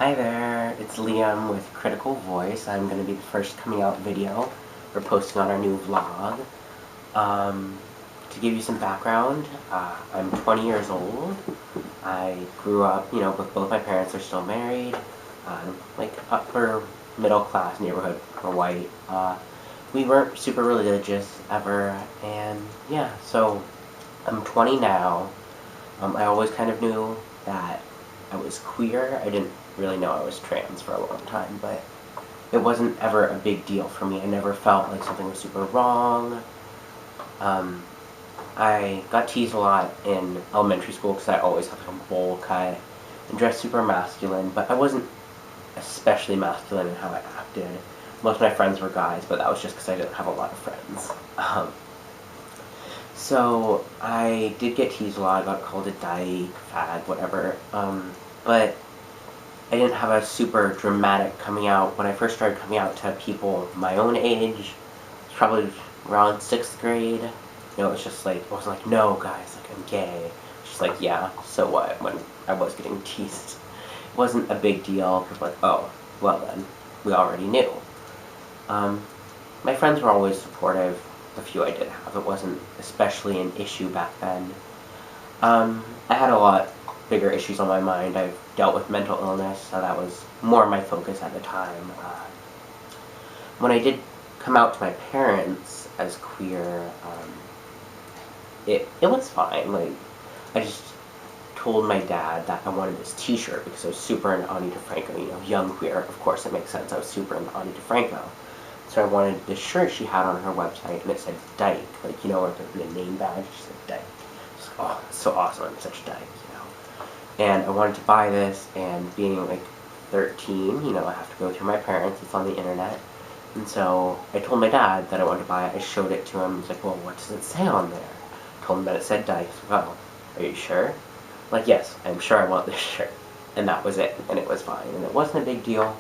Hi there, it's Liam with Critical Voice. I'm going to be the first coming out video we're posting on our new vlog. To give you some background, I'm 20 years old. I grew up, with both my parents are still married. Like upper middle class neighborhood, we're white. We weren't super religious ever, and yeah, so I'm 20 now. I always kind of knew that I was queer. I didn't really know I was trans for a long time, but it wasn't ever a big deal for me. I never felt like something was super wrong. I got teased a lot in elementary school because I always had like a bowl cut and dressed super masculine, but I wasn't especially masculine in how I acted. Most of my friends were guys, but that was just because I didn't have a lot of friends. So I did get teased a lot. I got called a dyke, fag, whatever. But I didn't have a super dramatic coming out. When I first started coming out to people my own age, it was probably around 6th grade. It was just like, it wasn't like, no guys, like I'm gay. It's just like, yeah, so what, when I was getting teased. It wasn't a big deal, because like, oh, well then, we already knew. My friends were always supportive, the few I did have. It wasn't especially an issue back then. I had a lot bigger issues on my mind. I've dealt with mental illness, so that was more my focus at the time. When I did come out to my parents as queer, it was fine. Like, I just told my dad that I wanted this t-shirt because I was super into Ani DiFranco, young queer, of course it makes sense, I was super into Ani DiFranco. So I wanted this shirt she had on her website, and it said dyke, like, where the name badge, she said dyke. Just, oh, it's so awesome, I'm such a dyke, And I wanted to buy this, and being like 13, I have to go through my parents, it's on the internet. And so I told my dad that I wanted to buy it, I showed it to him, he's like, well, what does it say on there? I told him that it said dyke, he's like, oh, are you sure? I'm like, yes, I'm sure I want this shirt. And that was it, and it was fine, and it wasn't a big deal.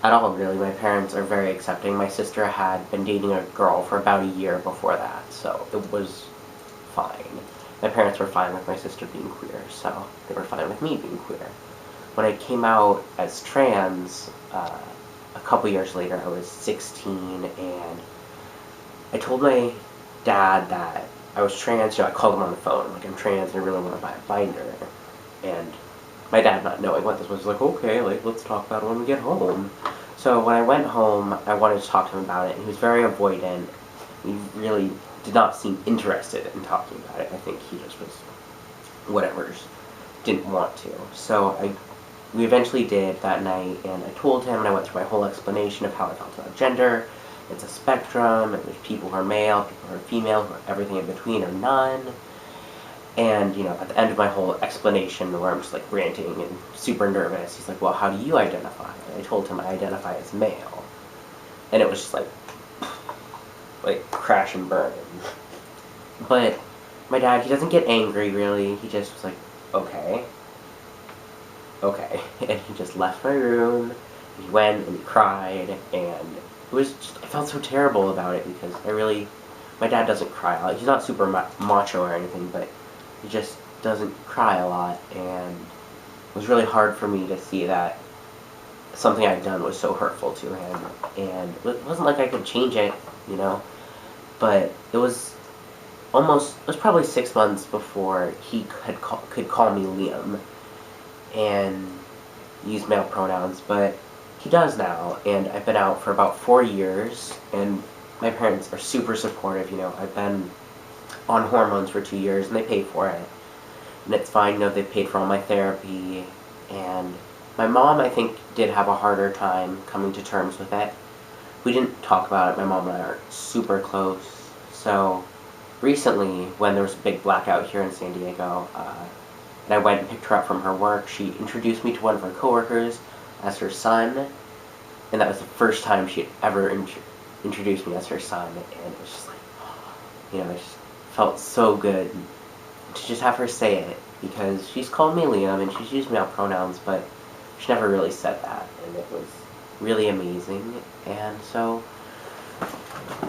At all, really. My parents are very accepting. My sister had been dating a girl for about a year before that, so it was fine. My parents were fine with my sister being queer, so they were fine with me being queer. When I came out as trans, a couple years later, I was 16, and I told my dad that I was trans. I called him on the phone, like, I'm trans and I really want to buy a binder. And my dad, not knowing what this was, like, okay, like, let's talk about it when we get home. So when I went home, I wanted to talk to him about it, and he was very avoidant. He really did not seem interested in talking about it. I think he just was whatever, didn't want to. So we eventually did that night, and I told him, and I went through my whole explanation of how I felt about gender. It's a spectrum, and there's people who are male, people who are female, who are everything in between, or none. And, at the end of my whole explanation, where I'm just, like, ranting and super nervous, he's like, well, how do you identify? And I told him I identify as male. And it was just, like crash and burn. But my dad, he doesn't get angry, really. He just was like, okay. Okay. And he just left my room, and he went, and he cried, and it was just, I felt so terrible about it, because my dad doesn't cry a lot. He's not super macho or anything, but he just doesn't cry a lot, and it was really hard for me to see that something I'd done was so hurtful to him, and it wasn't like I could change it, but it was probably 6 months before he could call me Liam, and use male pronouns, but he does now, and I've been out for about 4 years, and my parents are super supportive. I've been on hormones for 2 years, and they pay for it, and it's fine. They paid for all my therapy, and my mom, I think, did have a harder time coming to terms with it. We didn't talk about it. My mom and I aren't super close, so recently, when there was a big blackout here in San Diego, and I went and picked her up from her work, she introduced me to one of her coworkers as her son, and that was the first time she had ever introduced me as her son, and it was just like, it just felt so good to just have her say it, because she's called me Liam, and she's used male pronouns, but she never really said that, and it was really amazing. And so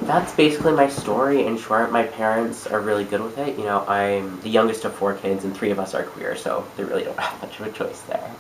That's basically my story. In short, my parents are really good with it. You know, I'm the youngest of four kids, and three of us are queer, so they really don't have much of a choice there.